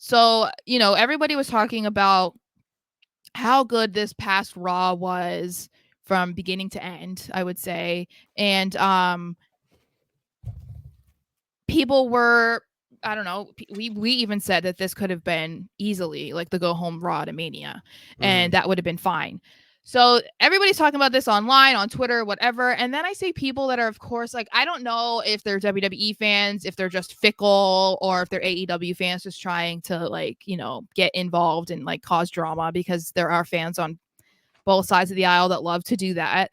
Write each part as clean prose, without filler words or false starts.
So, everybody was talking about how good this past Raw was from beginning to end, I would say. And people were, I don't know, we even said that this could have been easily like the go home Raw to Mania, and that would have been fine. So everybody's talking about this online, on Twitter, whatever. And then I see people that are, of course, like, I don't know if they're WWE fans, if they're just fickle, or if they're AEW fans just trying to, like, get involved and like cause drama, because there are fans on both sides of the aisle that love to do that.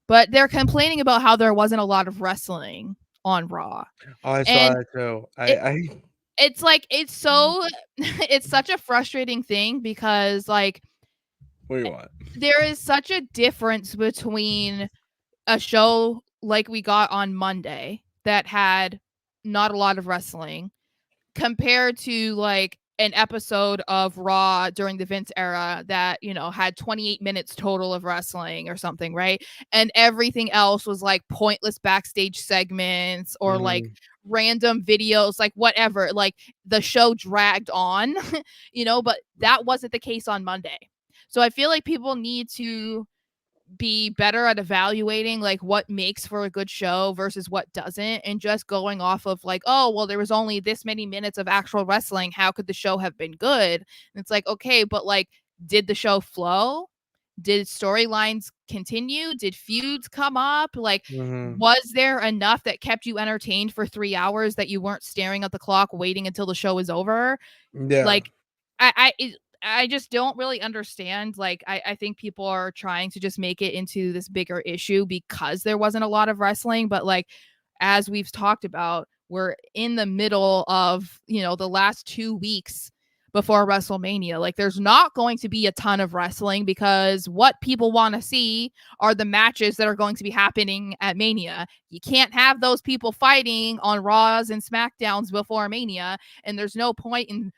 But they're complaining about how there wasn't a lot of wrestling on Raw. Oh, I saw And that too. it, I it's like, it's so it's such a frustrating thing, because like Wait, what? there is such a difference between a show like we got on Monday that had not a lot of wrestling, compared to like an episode of Raw during the Vince era that, had 28 minutes total of wrestling or something, right? And everything else was like pointless backstage segments or like Mhm. random videos, like whatever. Like the show dragged on, but that wasn't the case on Monday. So I feel like people need to be better at evaluating like what makes for a good show versus what doesn't, and just going off of like, oh well, there was only this many minutes of actual wrestling, how could the show have been good? And it's like, okay, but like, did the show flow? Did storylines continue? Did feuds come up? Like, Mhm. was there enough that kept you entertained for 3 hours that you weren't staring at the clock waiting until the show is over? Yeah. Like, I just don't really understand. Like, I think people are trying to just make it into this bigger issue because there wasn't a lot of wrestling. But like, as we've talked about, we're in the middle of, the last 2 weeks before WrestleMania. Like, there's not going to be a ton of wrestling, because what people want to see are the matches that are going to be happening at Mania. You can't have those people fighting on Raws and SmackDowns before Mania, and there's no point in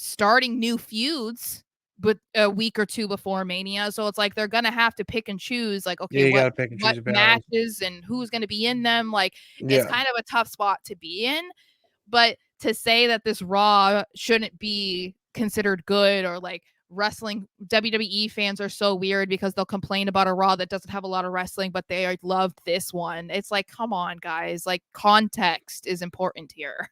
starting new feuds but a week or two before Mania. So it's like they're gonna have to pick and choose, like, okay, Yeah, you what gotta pick and choose what your battles. matches and who's gonna be in them. Like, it's Yeah. kind of a tough spot to be in. But to say that this Raw shouldn't be considered good, or like wrestling WWE fans are so weird because they'll complain about a Raw that doesn't have a lot of wrestling, but they loved this one. It's like, come on, guys. Like, context is important here.